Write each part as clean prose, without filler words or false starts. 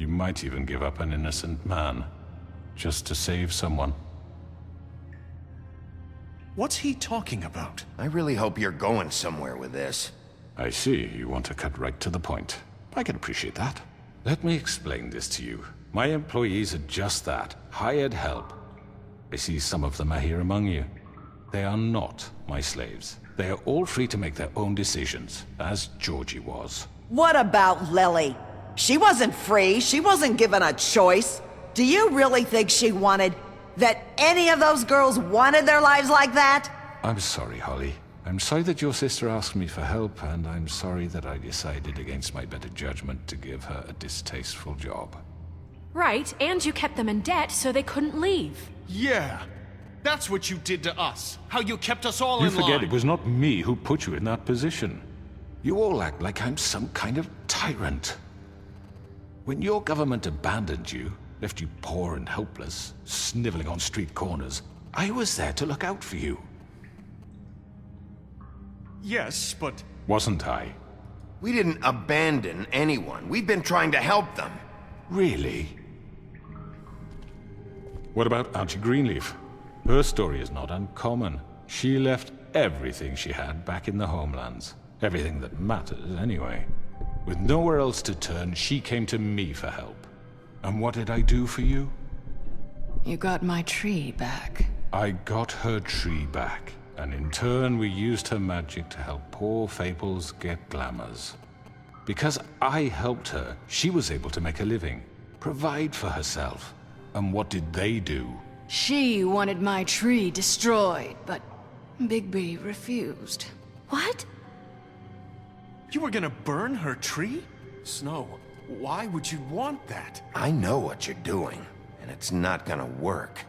You might even give up an innocent man, just to save someone. What's he talking about? I really hope you're going somewhere with this. I see, you want to cut right to the point. I can appreciate that. Let me explain this to you. My employees are just that, hired help. I see some of them are here among you. They are not my slaves. They are all free to make their own decisions, as Georgie was. What about Lily? She wasn't free, she wasn't given a choice. Do you really think she wanted... that any of those girls wanted their lives like that? I'm sorry, Holly. I'm sorry that your sister asked me for help, and I'm sorry that I decided against my better judgment to give her a distasteful job. Right, and you kept them in debt so they couldn't leave. Yeah, that's what you did to us. How you kept us all You in line. forget it was not me who put you in that position. You all act like I'm some kind of tyrant. When your government abandoned you, left you poor and helpless, sniveling on street corners, I was there to look out for you. Yes, but... Wasn't I? We didn't abandon anyone. We've been trying to help them. Really? What about Auntie Greenleaf? Her story is not uncommon. She left everything she had back in the homelands. Everything that matters, anyway. With nowhere else to turn, she came to me for help. And what did I do for you? You got my tree back. I got her tree back, and in turn we used her magic to help poor Fables get glamours. Because I helped her, she was able to make a living, provide for herself. And what did they do? She wanted my tree destroyed, but Bigby refused. What? You were gonna burn her tree? Snow, why would you want that? I know what you're doing, and it's not gonna work.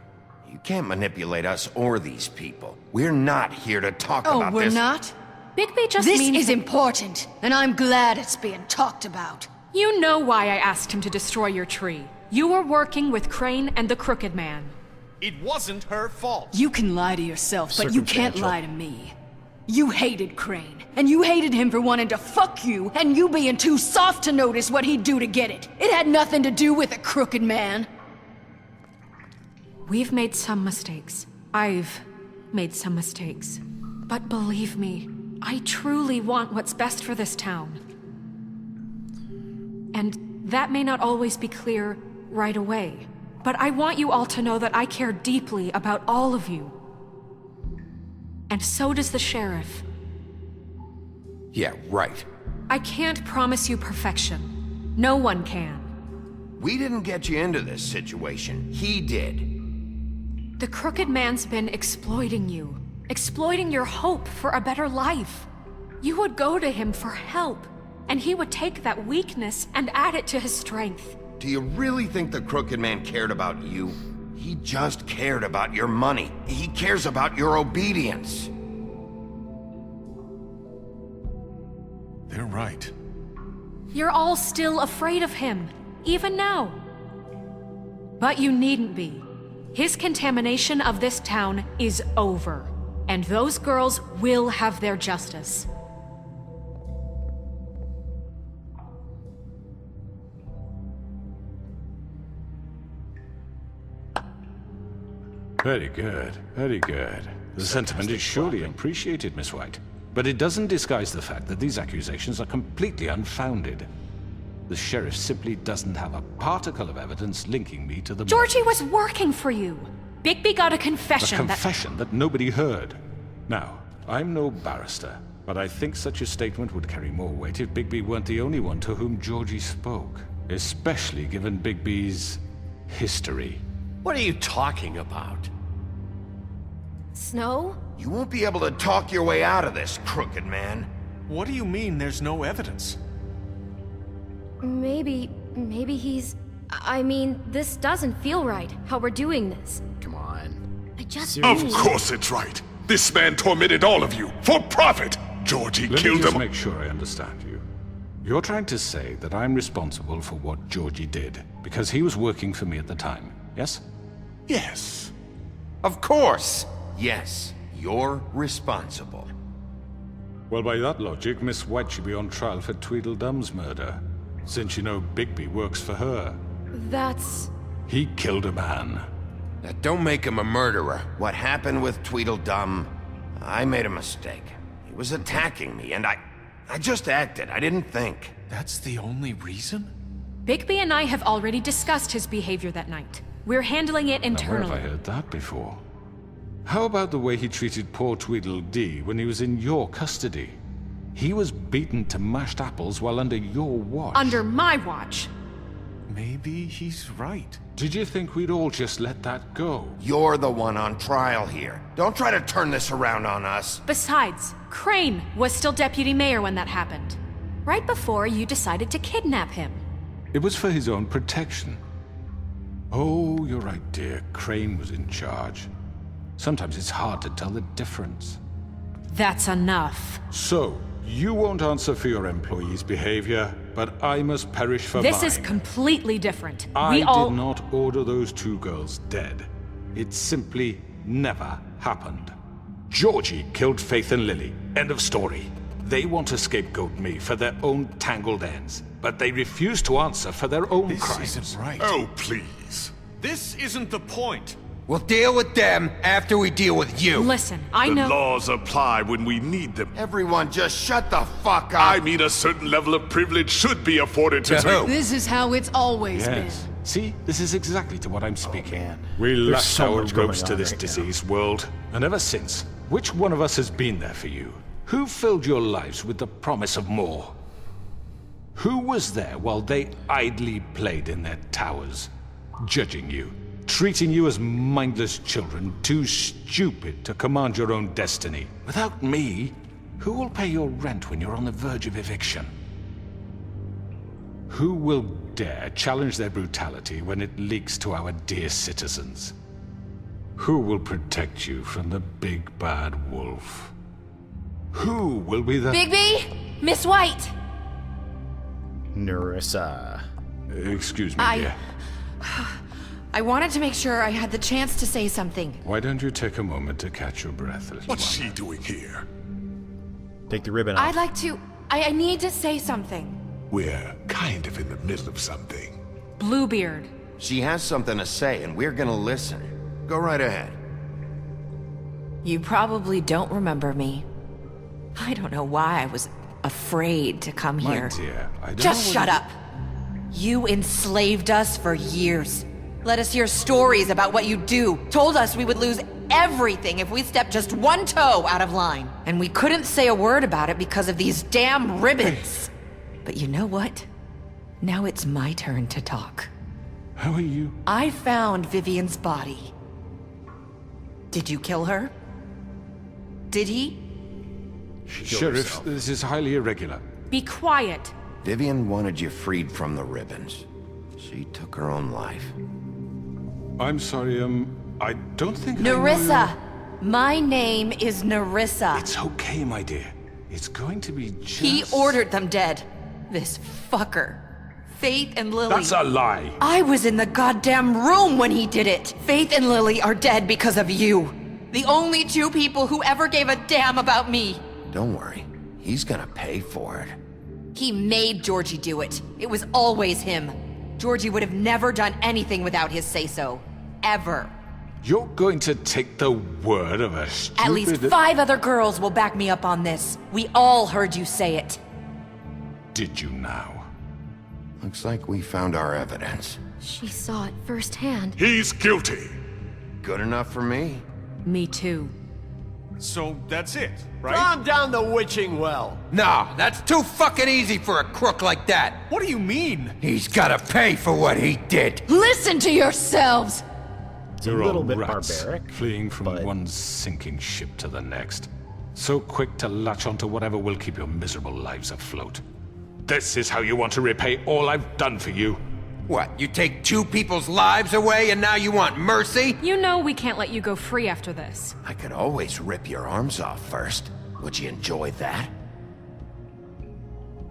You can't manipulate us or these people. We're not here to talk Oh, about we're this. not? Bigby just This means is that- important, and I'm glad it's being talked about. You know why I asked him to destroy your tree. You were working with Crane and the Crooked Man. It wasn't her fault. You can lie to yourself, but you can't lie to me. You hated Crane, and you hated him for wanting to fuck you, and you being too soft to notice what he'd do to get it. It had nothing to do with a Crooked Man. We've made some mistakes. I've made some mistakes. But believe me, I truly want what's best for this town. And that may not always be clear right away. But I want you all to know that I care deeply about all of you. And so does the sheriff. Yeah, right. I can't promise you perfection. No one can. We didn't get you into this situation. He did. The Crooked Man's been exploiting you. Exploiting your hope for a better life. You would go to him for help, and he would take that weakness and add it to his strength. Do you really think the Crooked Man cared about you? He just cared about your money. He cares about your obedience. They're right. You're all still afraid of him, even now. But you needn't be. His contamination of this town is over, and those girls will have their justice. Very good, very good. The sentiment is surely appreciated, Miss White. But it doesn't disguise the fact that these accusations are completely unfounded. The sheriff simply doesn't have a particle of evidence linking me to the Georgie was working for you. Bigby got a confession A confession that nobody heard. Now, I'm no barrister, but I think such a statement would carry more weight if Bigby weren't the only one to whom Georgie spoke. Especially given Bigby's history. What are you talking about? Snow? You won't be able to talk your way out of this, Crooked Man. What do you mean there's no evidence? Maybe he's... I mean, this doesn't feel right, how we're doing this. Come on. I just Of mean... course it's right. This man tormented all of you, for profit! Georgie Let me killed just him. make sure I understand you. You're trying to say that I'm responsible for what Georgie did, because he was working for me at the time, yes? Yes. Of course! Yes, you're responsible. Well, by that logic, Miss White should be on trial for Tweedledum's murder. since you know Bigby works for her. That's... He killed a man. That don't make him a murderer. What happened with Tweedledum, I made a mistake. He was attacking me, and I just acted. I didn't think. That's the only reason? Bigby and I have already discussed his behavior that night. We're handling it Now, where internally. have I heard that before? How about the way he treated poor Tweedledee when he was in your custody? He was beaten to mashed apples while under your watch. Under my watch. Maybe he's right. Did you think we'd all just let that go? You're the one on trial here. Don't try to turn this around on us. Besides, Crane was still deputy mayor when that happened. Right before you decided to kidnap him. It was for his own protection. Oh, you're right, dear. Crane was in charge. Sometimes it's hard to tell the difference. That's enough. So, you won't answer for your employees' behavior, but I must perish for mine. This is completely different. I We all... did not order those two girls dead. It simply never happened. Georgie killed Faith and Lily. End of story. They want to scapegoat me for their own tangled ends, but they refuse to answer for their own This crimes. isn't right. Oh, please. This isn't the point. We'll deal with them after we deal with you. Listen, I The know... laws apply when we need them. Everyone just shut the fuck up. I mean, a certain level of privilege should be afforded to To who? This is how it's always Yes. been. See, this is exactly to what I'm speaking. man. We There's lashed so our much going ropes to on this right now. diseased world, and ever since, which one of us has been there for you? Who filled your lives with the promise of more? Who was there while they idly played in their towers, judging you, treating you as mindless children, too stupid to command your own destiny? Without me, who will pay your rent when you're on the verge of eviction? Who will dare challenge their brutality when it leaks to our dear citizens? Who will protect you from the big bad wolf? Who will be the... Bigby! Miss White! Nerissa. Excuse me, dear. I wanted to make sure I had the chance to say something. Why don't you take a moment to catch your breath, little What's one? she doing here? Take the ribbon off. I'd like to... I need to say something. We're kind of in the middle of something. Bluebeard. She has something to say, and we're gonna listen. Go right ahead. You probably don't remember me. I don't know why I was afraid to come My here. dear, I don't Just know shut what up. You enslaved us for years. Let us hear stories about what you do. Told us we would lose everything if we stepped just one toe out of line. And we couldn't say a word about it because of these damn ribbons. But you know what? Now it's my turn to talk. How are you? I found Vivian's body. Did you kill her? Did he? Sheriff, this is highly irregular. Be quiet. Vivian wanted you freed from the ribbons. She took her own life. I'm sorry, I don't think I know Nerissa! My name is Nerissa. It's okay, my dear. It's going to be just... He ordered them dead. This fucker. Faith and Lily. That's a lie. I was in the goddamn room when he did it. Faith and Lily are dead because of you. The only two people who ever gave a damn about me. Don't worry. He's gonna pay for it. He made Georgie do it. It was always him. Georgie would have never done anything without his say-so. Ever. You're going to take the word of a stupid... At least 5 other girls will back me up on this. We all heard you say it. Did you now? Looks like we found our evidence. She saw it firsthand. He's guilty. Good enough for me. Me too. So that's it, right? Calm down the witching well. No, that's too fucking easy for a crook like that. What do you mean? He's gotta pay for what he did. Listen to yourselves! It's a You're little all bit rats, barbaric. fleeing from but- one sinking ship to the next. So quick to latch onto whatever will keep your miserable lives afloat. This is how you want to repay all I've done for you? What, you take 2 people's lives away and now you want mercy? You know we can't let you go free after this. I could always rip your arms off first. Would you enjoy that?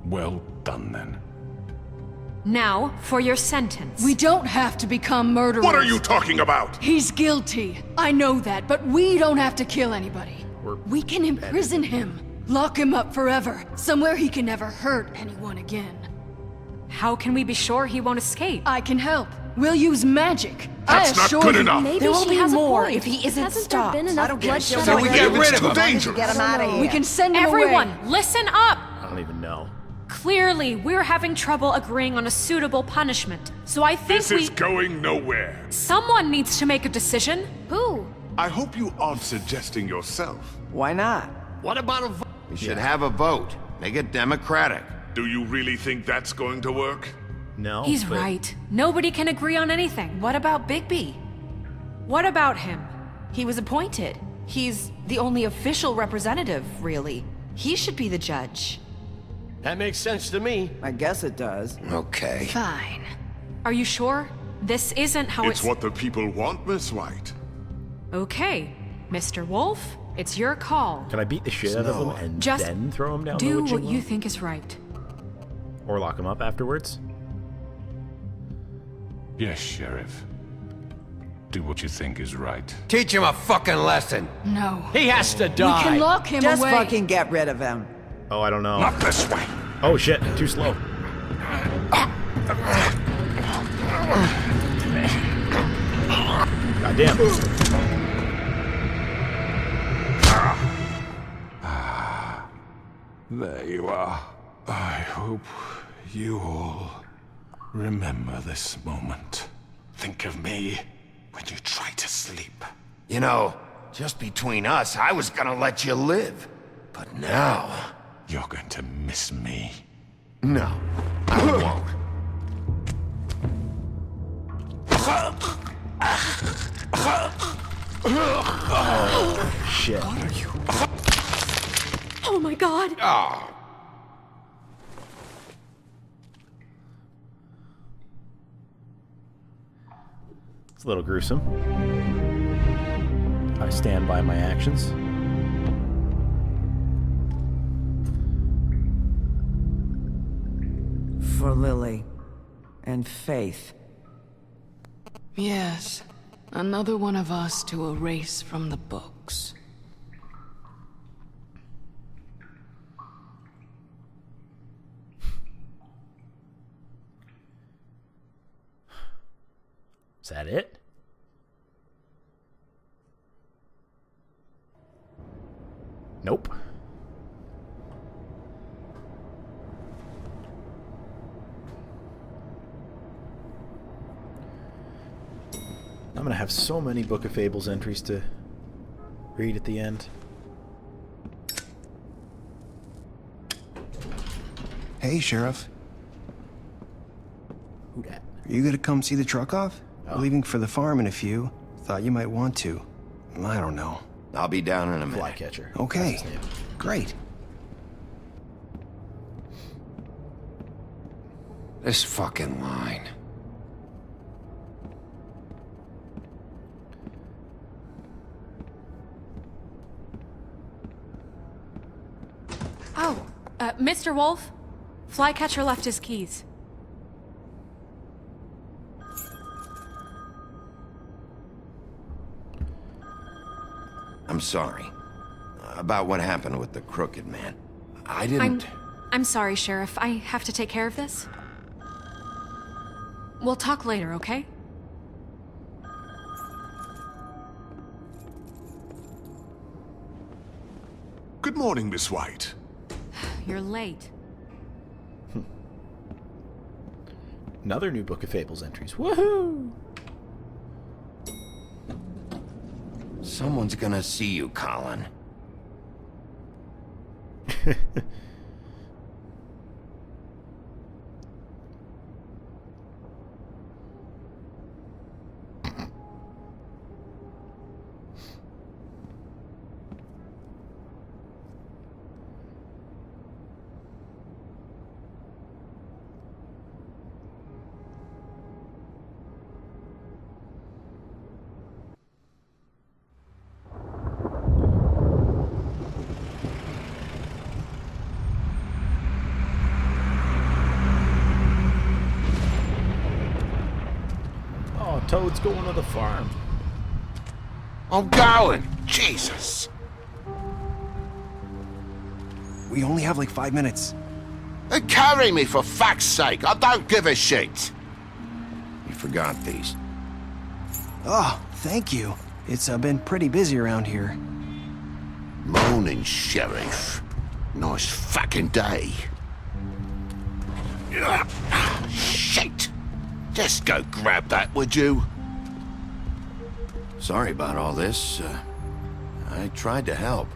Well done, then. Now, for your sentence. We don't have to become murderers. What are you talking about? He's guilty. I know that, but we don't have to kill anybody. We can imprison him. Lock him up forever. Somewhere he can never hurt anyone again. How can we be sure he won't escape? I can help. We'll use magic. That's not good enough. Maybe There will she be has more a point. if he isn't Hasn't stopped. there been enough bloodshed So we already? get rid It's of too him. dangerous. Get him out of here. We can send him Everyone, away. listen up! I don't even know. Clearly, we're having trouble agreeing on a suitable punishment. So I think This is going nowhere. someone needs to make a decision. Who? I hope you aren't suggesting yourself. Why not? What about a vote? We should have a vote. Make it democratic. Do you really think that's going to work? No. He's but right. Nobody can agree on anything. What about Bigby? What about him? He was appointed. He's the only official representative, really. He should be the judge. That makes sense to me. I guess it does. Okay. Fine. Are you sure? This isn't how It's what the people want, Miss White. Okay, Mr. Wolf, it's your call. Can I beat the shit out of him and Just then throw him down the do witching what you well? think is right. Or lock him up afterwards? Yes, Sheriff. Do what you think is right. Teach him a fucking lesson. No. He has to We die. can lock him Just away. fucking get rid of him. Oh, I don't know. Not this way. Oh shit, too slow. God damn. There you are. I hope you all remember this moment. Think of me when you try to sleep. You know, just between us, I was gonna let you live. But now... You're going to miss me. No, I won't. Shit. Oh my god! It's a little gruesome. I stand by my actions. For Lily. And Faith. Yes. Another one of us to erase from the books. Is that it? Nope. I'm gonna have so many Book of Fables entries to read at the end. Hey, Sheriff. Who dat? Are you gonna come see the truck off? We're leaving for the farm in a few. Thought you might want to. I don't know. I'll be down in a minute. Flycatcher. Okay. That's his name. Great. This fucking line. Oh, Mr. Wolf, Flycatcher left his keys. I'm sorry. About what happened with the crooked man. I didn't... I'm sorry, Sheriff. I have to take care of this. We'll talk later, okay? Good morning, Miss White. You're late. Another new Book of Fables entries. Woohoo! Someone's gonna see you, Colin. Oh, Toad's going to the farm. Oh, Garland! Jesus! We only have like 5 minutes. Carry me, for fuck's sake. I don't give a shit. You forgot these. Oh, thank you. It's been pretty busy around here. Morning, Sheriff. Nice fucking day. Shit! Just go grab that, would you? Sorry about all this. I tried to help.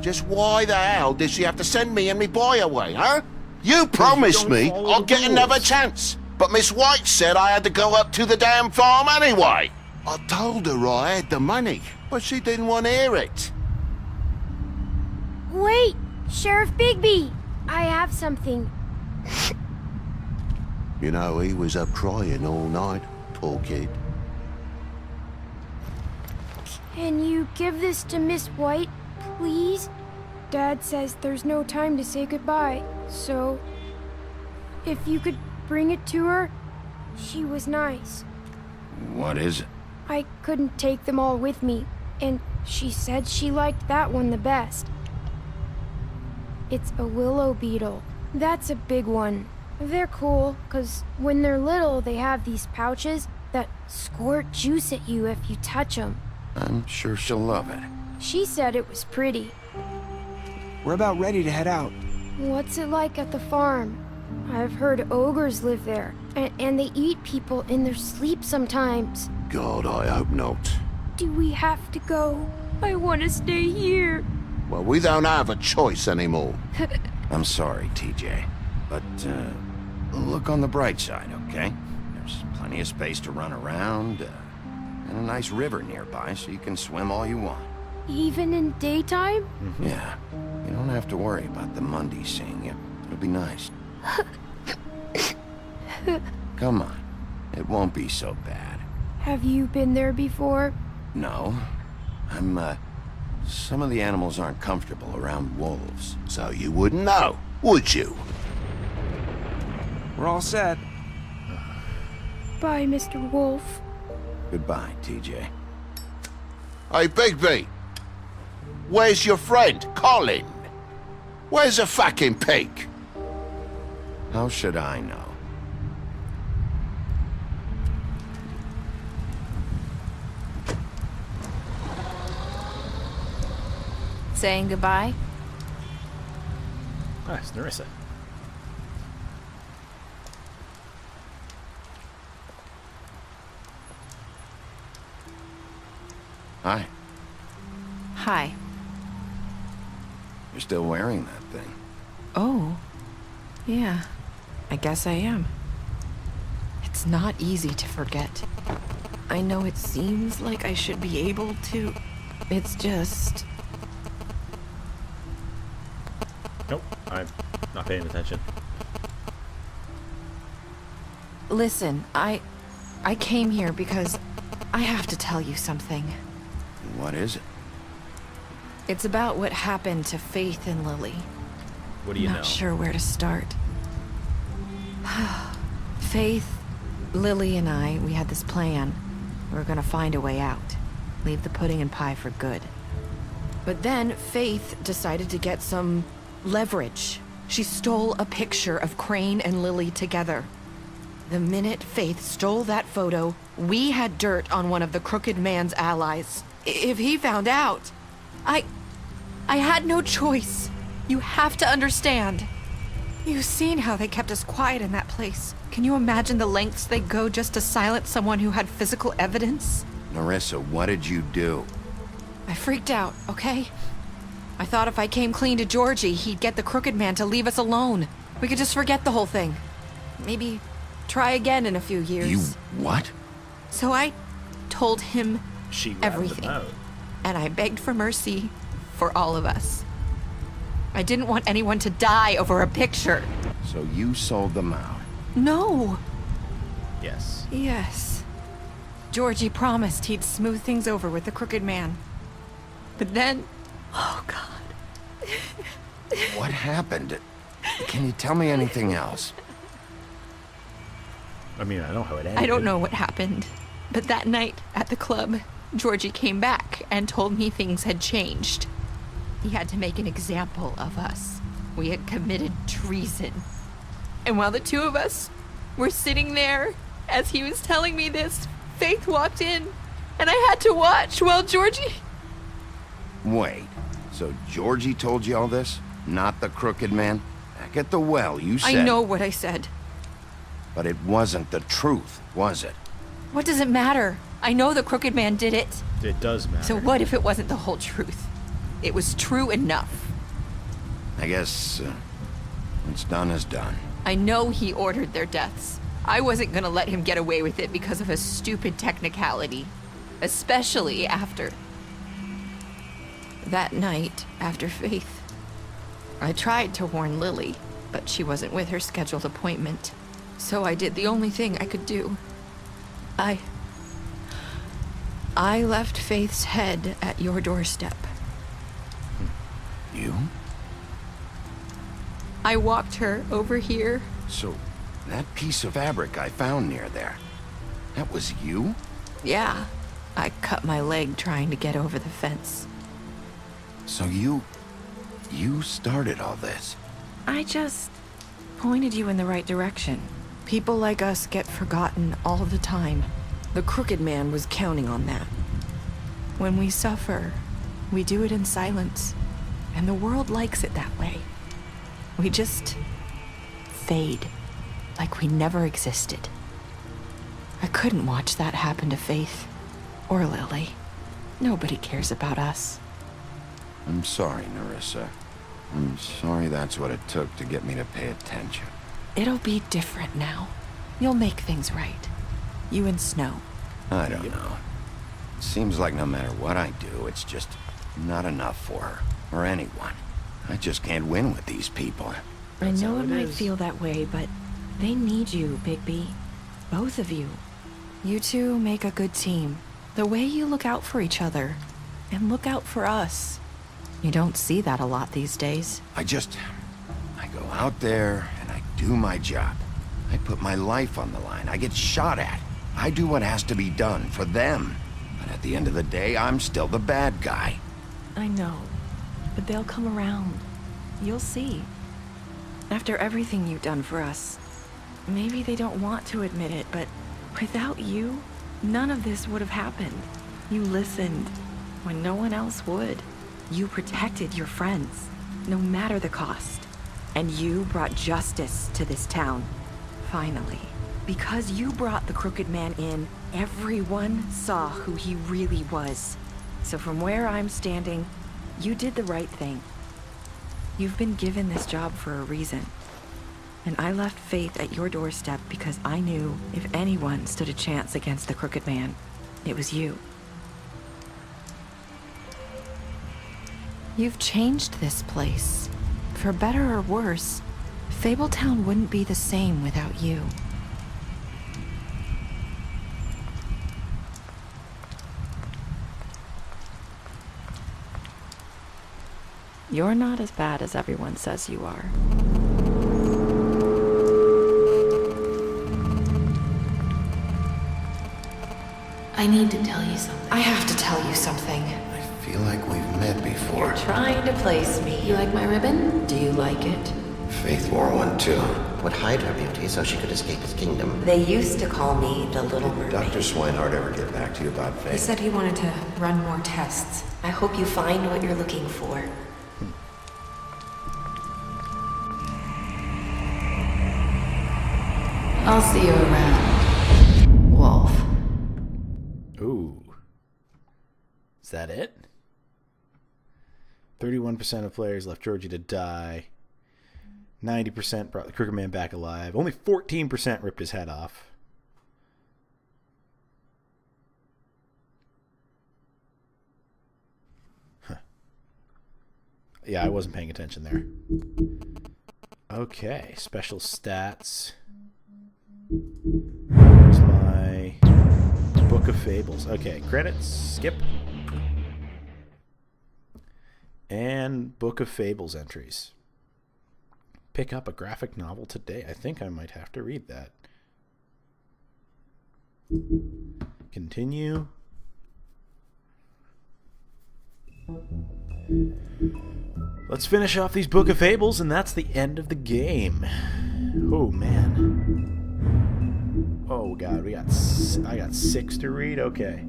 Just why the hell did she have to send me and me boy away, huh? You promised me I'll get another chance. But Miss White said I had to go up to the damn farm anyway. I told her I had the money, but she didn't want to hear it. Wait, Sheriff Bigby! I have something. You know, he was up crying all night, poor kid. Can you give this to Miss White, please? Dad says there's no time to say goodbye, so... if you could bring it to her, she was nice. What is it? I couldn't take them all with me, and she said she liked that one the best. It's a willow beetle. That's a big one. They're cool, 'cause when they're little, they have these pouches that squirt juice at you if you touch them. I'm sure she'll love it. She said it was pretty. We're about ready to head out. What's it like at the farm? I've heard ogres live there, and they eat people in their sleep sometimes. God, I hope not. Do we have to go? I want to stay here. Well, we don't have a choice anymore. I'm sorry, TJ. But, look on the bright side, okay? There's plenty of space to run around, and a nice river nearby so you can swim all you want. Even in daytime? Yeah. You don't have to worry about the Mundies seeing you. It'll be nice. Come on. It won't be so bad. Have you been there before? No. Some of the animals aren't comfortable around wolves, so you wouldn't know, would you? We're all set. Bye, Mr. Wolf. Goodbye, TJ. Hey, Bigby! Where's your friend, Colin? Where's the fucking pig? How should I know? Saying goodbye? Ah, it's Nerissa. Hi. Hi. You're still wearing that thing. Oh. Yeah. I guess I am. It's not easy to forget. I know it seems like I should be able to. It's just... Nope, I'm not paying attention. Listen, I came here because I have to tell you something. What is it? It's about what happened to Faith and Lily. What do you know? Not sure where to start. Faith, Lily, and I, we had this plan. We were gonna find a way out. Leave the pudding and pie for good. But then Faith decided to get some leverage. She stole a picture of Crane and Lily together. The minute Faith stole that photo, we had dirt on one of the Crooked Man's allies. If he found out, I had no choice. You have to understand. You've seen how they kept us quiet in that place. Can you imagine the lengths they go just to silence someone who had physical evidence? Nerissa, what did you do? I freaked out, okay? I thought if I came clean to Georgie, he'd get the Crooked Man to leave us alone. We could just forget the whole thing. Maybe try again in a few years. You what? So I told him She everything. And I begged for mercy for all of us. I didn't want anyone to die over a picture. So you sold them out? No. Yes. Yes. Georgie promised he'd smooth things over with the Crooked Man. But then... Oh, God. What happened? Can you tell me anything else? I mean, I know how it ended. I don't know what happened. But that night at the club, Georgie came back and told me things had changed. He had to make an example of us. We had committed treason. And while the two of us were sitting there, as he was telling me this, Faith walked in, and I had to watch while Georgie... Wait, so Georgie told you all this? Not the crooked man? Back at the well, you said... I know what I said. But it wasn't the truth, was it? What does it matter? I know the crooked man did it. It does matter. So what if it wasn't the whole truth? It was true enough. I guess, what's done is done. I know he ordered their deaths. I wasn't gonna let him get away with it because of a stupid technicality. Especially after... that night, after Faith. I tried to warn Lily, but she wasn't with her scheduled appointment. So I did the only thing I could do. I left Faith's head at your doorstep. You? I walked her over here. So, that piece of fabric I found near there, that was you? Yeah, I cut my leg trying to get over the fence. So you started all this? I just pointed you in the right direction. People like us get forgotten all the time. The crooked man was counting on that. When we suffer, we do it in silence, and the world likes it that way. We just fade, like we never existed. I couldn't watch that happen to Faith, or Lily. Nobody cares about us. I'm sorry, Nerissa. I'm sorry that's what it took to get me to pay attention. It'll be different now. You'll make things right. You and Snow. I don't know. It seems like no matter what I do, it's just not enough for her, or anyone. I just can't win with these people. I know it might feel that way, but they need you, Bigby. Both of you. You two make a good team. The way you look out for each other, and look out for us. You don't see that a lot these days. I go out there and I do my job. I put my life on the line. I get shot at. I do what has to be done for them. But at the end of the day, I'm still the bad guy. I know, but they'll come around. You'll see. After everything you've done for us, maybe they don't want to admit it, but without you, none of this would have happened. You listened when no one else would. You protected your friends, no matter the cost. And you brought justice to this town, finally. Because you brought the crooked man in, everyone saw who he really was. So from where I'm standing, you did the right thing. You've been given this job for a reason. And I left Faith at your doorstep because I knew if anyone stood a chance against the crooked man, it was you. You've changed this place. For better or worse, Fabletown wouldn't be the same without you. You're not as bad as everyone says you are. I need to tell you something. I have to tell you something. I feel like we've met before. You're trying to place me. You like my ribbon? Do you like it? Faith wore one too. Would hide her beauty so she could escape his kingdom. They used to call me the Little Mermaid. Dr. Swinehart ever get back to you about Faith? He said he wanted to run more tests. I hope you find what you're looking for. I'll see you around, Wolf. Ooh. Is that it? 31% of players left Georgie to die. 90% brought the Crooked Man back alive. Only 14% ripped his head off. Huh. Yeah, I wasn't paying attention there. Okay, special stats. Where's my Book of Fables? Okay, credits, skip. And Book of Fables entries. Pick up a graphic novel today. I think I might have to read that. Continue. Let's finish off these Book of Fables, and that's the end of the game. Oh, man. Oh, God, I got 6 to read? Okay.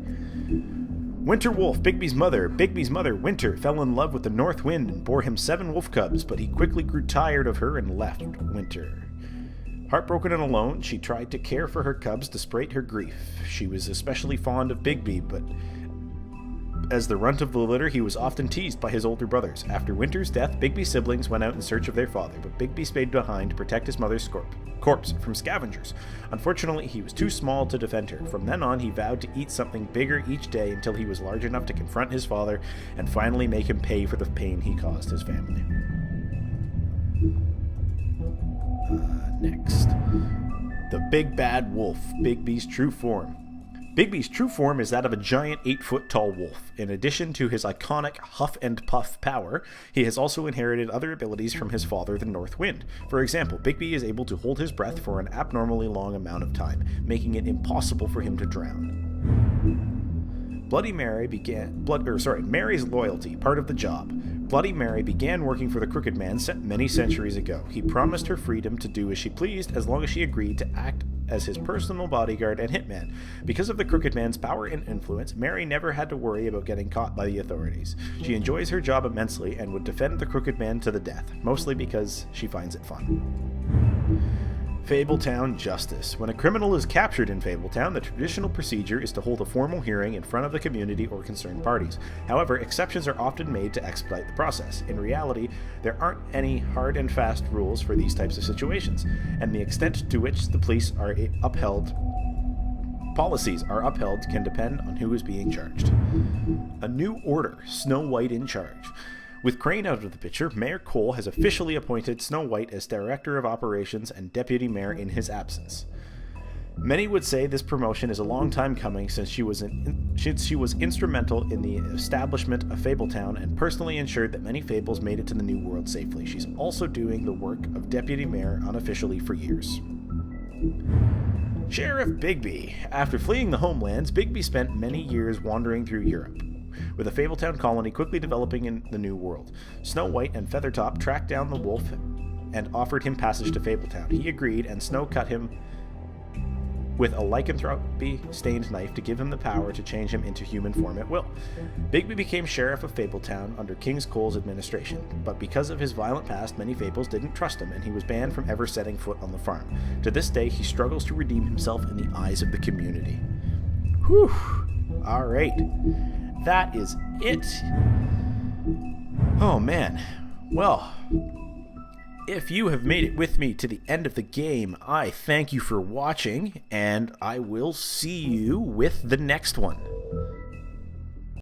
Winter Wolf, Bigby's mother. Bigby's mother, Winter, fell in love with the North Wind and bore him 7 wolf cubs, but he quickly grew tired of her and left Winter. Heartbroken and alone, she tried to care for her cubs despite her grief. She was especially fond of Bigby, but as the runt of the litter, he was often teased by his older brothers. After Winter's death, Bigby's siblings went out in search of their father, but Bigby stayed behind to protect his mother's corpse from scavengers. Unfortunately, he was too small to defend her. From then on, he vowed to eat something bigger each day until he was large enough to confront his father and finally make him pay for the pain he caused his family. Next. The Big Bad Wolf, Bigby's true form. Bigby's true form is that of a giant 8-foot-tall wolf. In addition to his iconic huff and puff power, he has also inherited other abilities from his father, the North Wind. For example, Bigby is able to hold his breath for an abnormally long amount of time, making it impossible for him to drown. Mary's loyalty, part of the job. Bloody Mary began working for the Crooked Man many centuries ago. He promised her freedom to do as she pleased as long as she agreed to act as his personal bodyguard and hitman. Because of the Crooked Man's power and influence, Mary never had to worry about getting caught by the authorities. She enjoys her job immensely and would defend the Crooked Man to the death, mostly because she finds it fun. Fabletown Justice. When a criminal is captured in Fabletown, the traditional procedure is to hold a formal hearing in front of the community or concerned parties. However, exceptions are often made to expedite the process. In reality, there aren't any hard and fast rules for these types of situations, and the extent to which the policies are upheld can depend on who is being charged. A new order, Snow White in charge. With Crane out of the picture, Mayor Cole has officially appointed Snow White as Director of Operations and Deputy Mayor in his absence. Many would say this promotion is a long time coming since she was instrumental in the establishment of Fabletown and personally ensured that many Fables made it to the New World safely. She's also doing the work of Deputy Mayor unofficially for years. Sheriff Bigby. After fleeing the homelands, Bigby spent many years wandering through Europe, with a Fabletown colony quickly developing in the New World. Snow White and Feathertop tracked down the wolf and offered him passage to Fabletown. He agreed, and Snow cut him with a lycanthropy-stained knife to give him the power to change him into human form at will. Bigby became Sheriff of Fabletown under King Cole's administration, but because of his violent past, many Fables didn't trust him, and he was banned from ever setting foot on the farm. To this day, he struggles to redeem himself in the eyes of the community. Whew! Alright. That is it. Oh man. Well, if you have made it with me to the end of the game, I thank you for watching, and I will see you with the next one.